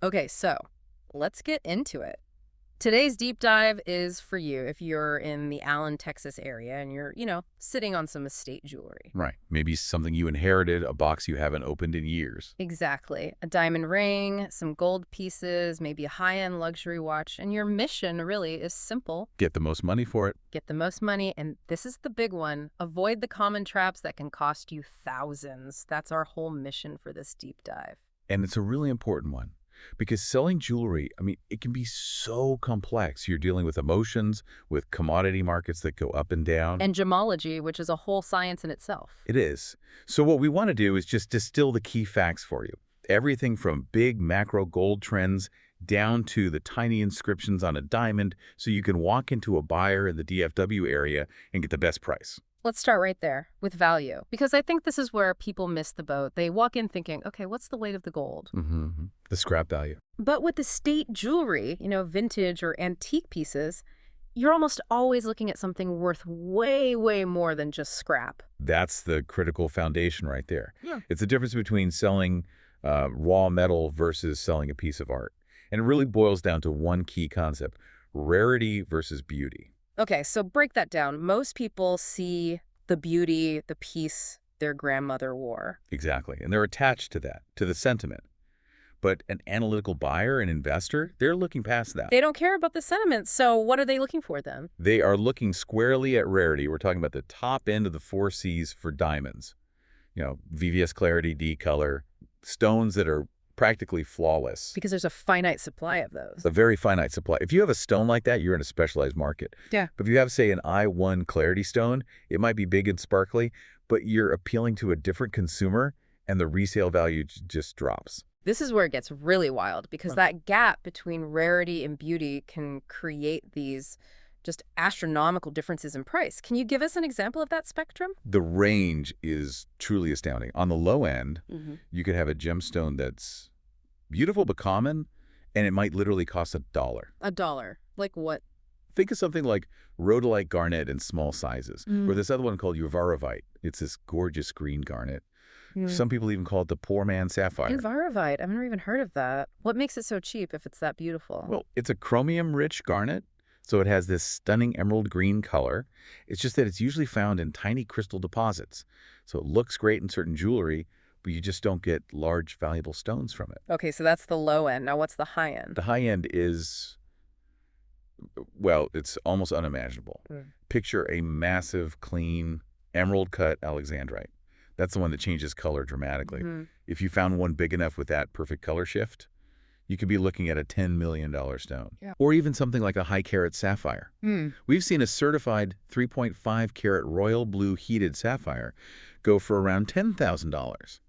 Okay, so let's get into it. Today's deep dive is for you if you're in the Allen, Texas area and you're, sitting on some estate jewelry. Right. Maybe something you inherited, a box you haven't opened in years. Exactly. A diamond ring, some gold pieces, maybe a high-end luxury watch, and your mission really is simple. Get the most money for it. Get the most money, and this is the big one. Avoid the common traps that can cost you thousands. That's our whole mission for this deep dive. And it's a really important one because selling jewelry, it can be so complex. You're dealing with emotions, with commodity markets that go up and down. And gemology, which is a whole science in itself. It is. So what we want to do is just distill the key facts for you. Everything from big macro gold trends down to the tiny inscriptions on a diamond so you can walk into a buyer in the DFW area and get the best price. Let's start right there with value, because I think this is where people miss the boat. They walk in thinking, okay, what's the weight of the gold? The scrap value. But with estate jewelry, vintage or antique pieces, you're almost always looking at something worth way, way more than just scrap. That's the critical foundation right there. Yeah. It's the difference between selling raw metal versus selling a piece of art. And it really boils down to one key concept: rarity versus beauty. Okay, so break that down. Most people see the beauty, the piece their grandmother wore. Exactly. And they're attached to that, to the sentiment. But an analytical buyer, an investor, they're looking past that. They don't care about the sentiment, so what are they looking for then? They are looking squarely at rarity. We're talking about the top end of the 4Cs for diamonds. VVS clarity, D color, stones that are practically flawless. Because there's a finite supply of those. A very finite supply. If you have a stone like that, you're in a specialized market. Yeah. But if you have, say, an I-1 clarity stone, it might be big and sparkly, but you're appealing to a different consumer, and the resale value just drops. This is where it gets really wild, because that gap between rarity and beauty can create these just astronomical differences in price. Can you give us an example of that spectrum? The range is truly astounding. On the low end, you could have a gemstone that's beautiful but common, and it might literally cost $1. $1. Like what? Think of something like rhodolite garnet in small sizes, or this other one called uvarovite. It's this gorgeous green garnet. Some people even call it the poor man's sapphire. Uvarovite. I've never even heard of that. What makes it so cheap if it's that beautiful? Well, it's a chromium-rich garnet, so it has this stunning emerald green color. It's just that it's usually found in tiny crystal deposits. So it looks great in certain jewelry, but you just don't get large, valuable stones from it. Okay, so that's the low end. Now what's the high end? The high end is, well, it's almost unimaginable. Picture a massive, clean, emerald-cut alexandrite. That's the one that changes color dramatically. If you found one big enough with that perfect color shift, you could be looking at a $10 million stone. Yeah. Or even something like a high-carat sapphire. We've seen a certified 3.5-carat royal blue heated sapphire go for around $10,000.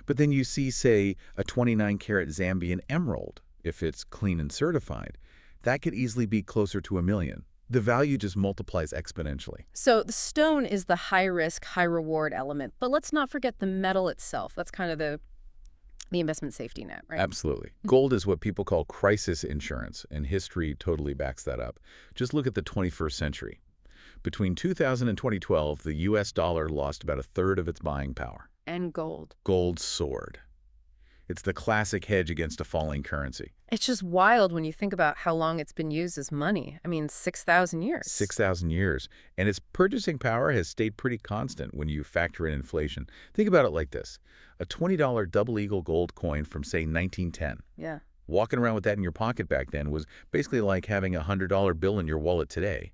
But then you see, say, a 29-carat Zambian emerald, if it's clean and certified. That could easily be closer to $1 million. The value just multiplies exponentially. So the stone is the high-risk, high-reward element. But let's not forget the metal itself. That's kind of the investment safety net, right? Absolutely. Gold is what people call crisis insurance, and history totally backs that up. Just look at the 21st century. Between 2000 and 2012, the U.S. dollar lost about a third of its buying power. And gold. Gold soared. It's the classic hedge against a falling currency. It's just wild when you think about how long it's been used as money. 6,000 years. 6,000 years. And its purchasing power has stayed pretty constant when you factor in inflation. Think about it like this. A $20 double eagle gold coin from, say, 1910. Yeah. Walking around with that in your pocket back then was basically like having a $100 bill in your wallet today.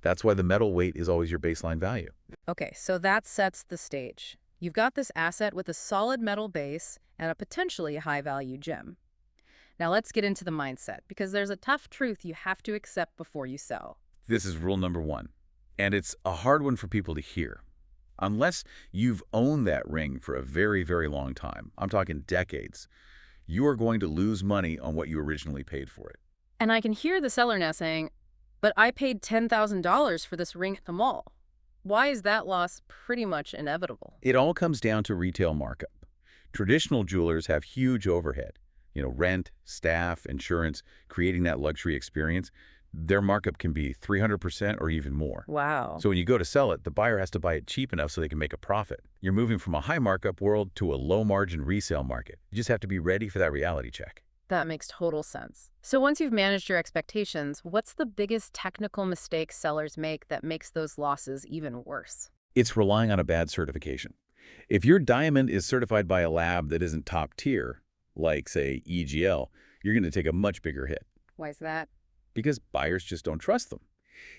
That's why the metal weight is always your baseline value. Okay, so that sets the stage. You've got this asset with a solid metal base and a potentially high-value gem. Now let's get into the mindset, because there's a tough truth you have to accept before you sell. This is rule number one, and it's a hard one for people to hear. Unless you've owned that ring for a very, very long time, I'm talking decades, you are going to lose money on what you originally paid for it. And I can hear the seller now saying, but I paid $10,000 for this ring at the mall. Why is that loss pretty much inevitable? It all comes down to retail markup. Traditional jewelers have huge overhead. Rent, staff, insurance, creating that luxury experience. Their markup can be 300% or even more. Wow. So when you go to sell it, the buyer has to buy it cheap enough so they can make a profit. You're moving from a high markup world to a low margin resale market. You just have to be ready for that reality check. That makes total sense. So once you've managed your expectations, what's the biggest technical mistake sellers make that makes those losses even worse? It's relying on a bad certification. If your diamond is certified by a lab that isn't top tier, like, say, EGL, you're going to take a much bigger hit Why is that? because buyers just don't trust them.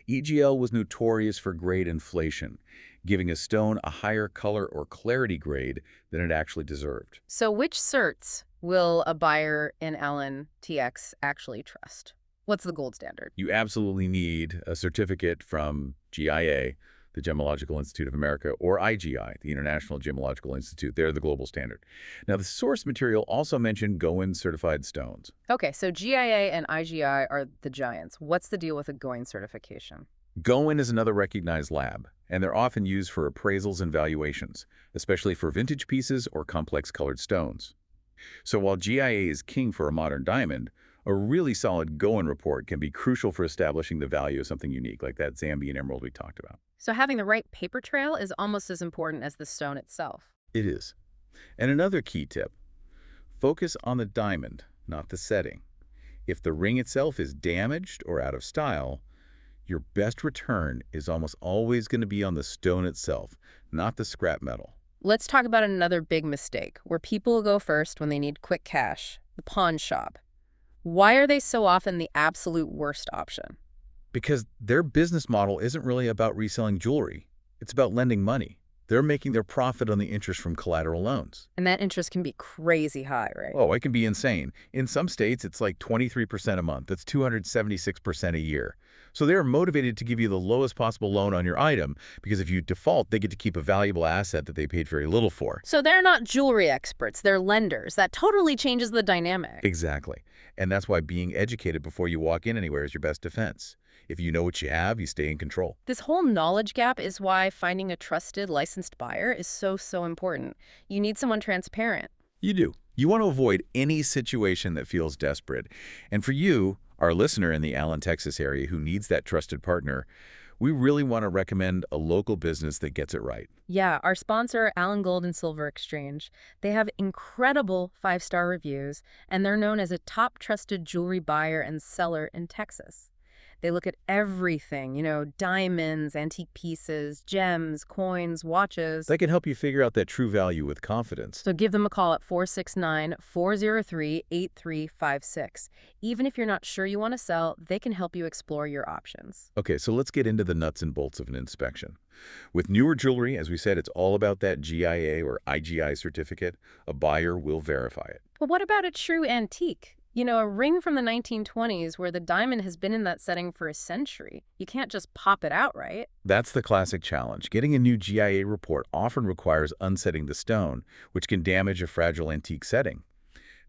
EGL was notorious for grade inflation, giving a stone a higher color or clarity grade than it actually deserved. So which certs will a buyer in Allen TX actually trust? What's the gold standard? You absolutely need a certificate from GIA, the Gemological Institute of America, or IGI, the International Gemological Institute. They're the global standard. Now, the source material also mentioned Goin certified stones. Okay, so GIA and IGI are the giants. What's the deal with a going certification? Goin is another recognized lab, and they're often used for appraisals and valuations, especially for vintage pieces or complex colored stones. So while GIA is king for a modern diamond, a really solid Goin report can be crucial for establishing the value of something unique, like that Zambian emerald we talked about. So having the right paper trail is almost as important as the stone itself. It is. And another key tip, focus on the diamond, not the setting. If the ring itself is damaged or out of style, your best return is almost always going to be on the stone itself, not the scrap metal. Let's talk about another big mistake, where people go first when they need quick cash, the pawn shop. Why are they so often the absolute worst option? Because their business model isn't really about reselling jewelry. It's about lending money. They're making their profit on the interest from collateral loans. And that interest can be crazy high, right? Oh, it can be insane. In some states, it's like 23% a month. That's 276% a year. So they're motivated to give you the lowest possible loan on your item because if you default, they get to keep a valuable asset that they paid very little for. So they're not jewelry experts, they're lenders. That totally changes the dynamic. Exactly. And that's why being educated before you walk in anywhere is your best defense. If you know what you have, you stay in control. This whole knowledge gap is why finding a trusted, licensed buyer is so important. You need someone transparent. You do. You want to avoid any situation that feels desperate. And for you, our listener in the Allen, Texas area who needs that trusted partner, we really want to recommend a local business that gets it right. Yeah, our sponsor, Allen Gold and Silver Exchange, they have incredible 5-star reviews, and they're known as a top trusted jewelry buyer and seller in Texas. They look at everything, diamonds, antique pieces, gems, coins, watches. They can help you figure out that true value with confidence. So give them a call at 469-403-8356. Even if you're not sure you want to sell, they can help you explore your options. Okay, so let's get into the nuts and bolts of an inspection. With newer jewelry, as we said, it's all about that GIA or IGI certificate. A buyer will verify it. But what about a true antique? A ring from the 1920s where the diamond has been in that setting for a century. You can't just pop it out, right? That's the classic challenge. Getting a new GIA report often requires unsetting the stone, which can damage a fragile antique setting.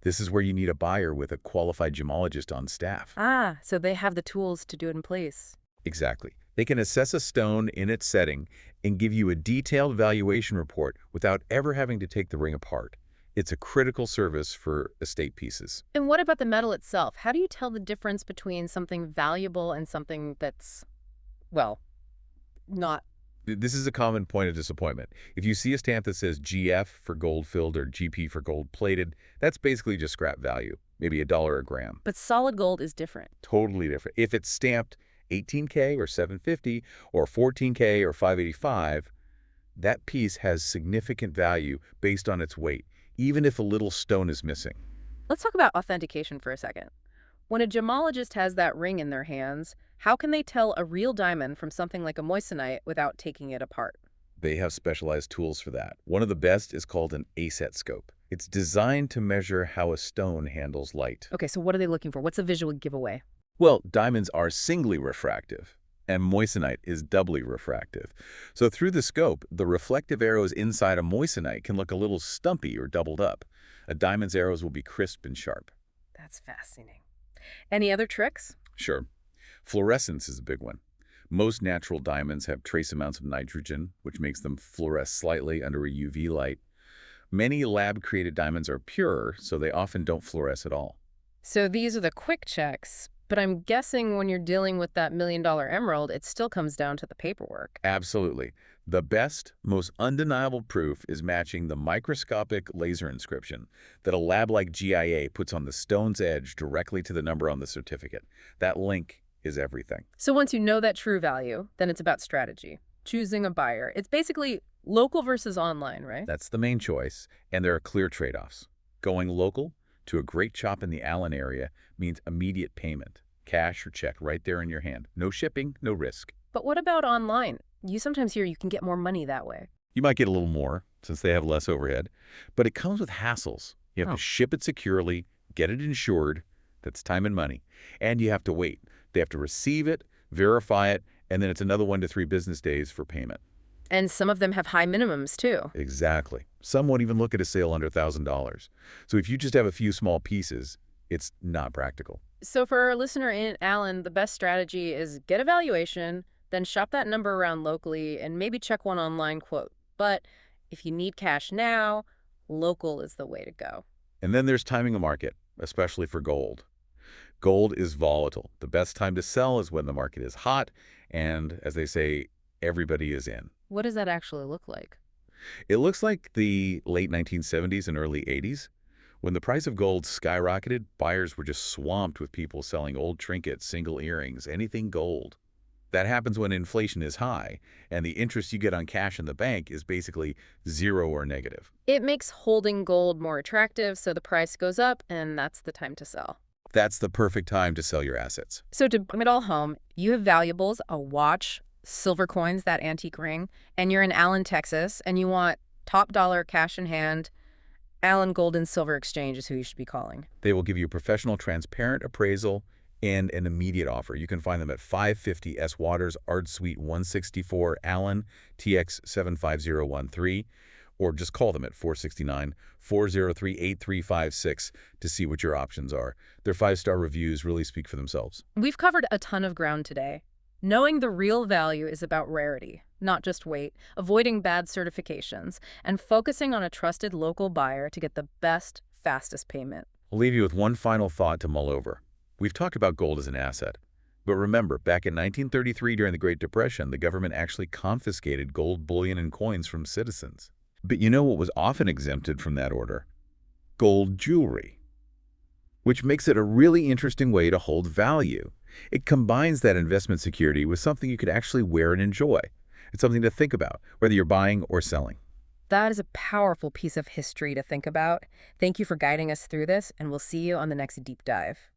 This is where you need a buyer with a qualified gemologist on staff. Ah, so they have the tools to do it in place. Exactly. They can assess a stone in its setting and give you a detailed valuation report without ever having to take the ring apart. It's a critical service for estate pieces. And what about the metal itself? How do you tell the difference between something valuable and something that's, not? This is a common point of disappointment. If you see a stamp that says GF for gold filled or GP for gold plated, that's basically just scrap value, maybe $1 a gram. But solid gold is different. Totally different. If it's stamped 18K or 750 or 14K or 585, that piece has significant value based on its weight, even if a little stone is missing. Let's talk about authentication for a second. When a gemologist has that ring in their hands, how can they tell a real diamond from something like a moissanite without taking it apart? They have specialized tools for that. One of the best is called an ASET scope. It's designed to measure how a stone handles light. Okay, so what are they looking for? What's a visual giveaway? Well, diamonds are singly refractive, and moissanite is doubly refractive. So through the scope, the reflective arrows inside a moissanite can look a little stumpy or doubled up. A diamond's arrows will be crisp and sharp. That's fascinating. Any other tricks? Sure. Fluorescence is a big one. Most natural diamonds have trace amounts of nitrogen, which makes them fluoresce slightly under a UV light. Many lab-created diamonds are pure, so they often don't fluoresce at all. So these are the quick checks, but I'm guessing when you're dealing with that $1 million emerald, it still comes down to the paperwork. Absolutely. The best, most undeniable proof is matching the microscopic laser inscription that a lab like GIA puts on the stone's edge directly to the number on the certificate. That link is everything. So once you know that true value, then it's about strategy. Choosing a buyer. It's basically local versus online, right? That's the main choice, and there are clear trade-offs. Going local to a great shop in the Allen area means immediate payment, cash or check right there in your hand. No shipping, no risk. But what about online? You sometimes hear you can get more money that way. You might get a little more since they have less overhead, but it comes with hassles. You have to ship it securely, get it insured, that's time and money, and you have to wait. They have to receive it, verify it, and then it's another 1 to 3 business days for payment. And some of them have high minimums, too. Exactly. Some won't even look at a sale under $1,000. So if you just have a few small pieces, it's not practical. So for our listener in Allen, the best strategy is get a valuation, then shop that number around locally, and maybe check one online quote. But if you need cash now, local is the way to go. And then there's timing the market, especially for gold. Gold is volatile. The best time to sell is when the market is hot, and as they say, everybody is in. What does that actually look like? It looks like the late 1970s and early 80s. When the price of gold skyrocketed, buyers were just swamped with people selling old trinkets, single earrings, anything gold. That happens when inflation is high, and the interest you get on cash in the bank is basically zero or negative. It makes holding gold more attractive, so the price goes up, and that's the time to sell. That's the perfect time to sell your assets. So to bring it all home, you have valuables, a watch, silver coins, that antique ring, and you're in Allen, Texas, and you want top dollar cash in hand. Allen Gold and Silver Exchange is who you should be calling. They will give you a professional, transparent appraisal and an immediate offer. You can find them at 550 S. Waters, Art Suite 164, Allen, TX 75013, or just call them at 469-403-8356 to see what your options are. Their 5-star reviews really speak for themselves. We've covered a ton of ground today. Knowing the real value is about rarity, not just weight, avoiding bad certifications, and focusing on a trusted local buyer to get the best, fastest payment. I'll leave you with one final thought to mull over. We've talked about gold as an asset. But remember, back in 1933 during the Great Depression, the government actually confiscated gold bullion and coins from citizens. But you know what was often exempted from that order? Gold jewelry, which makes it a really interesting way to hold value. It combines that investment security with something you could actually wear and enjoy. It's something to think about, whether you're buying or selling. That is a powerful piece of history to think about. Thank you for guiding us through this, and we'll see you on the next deep dive.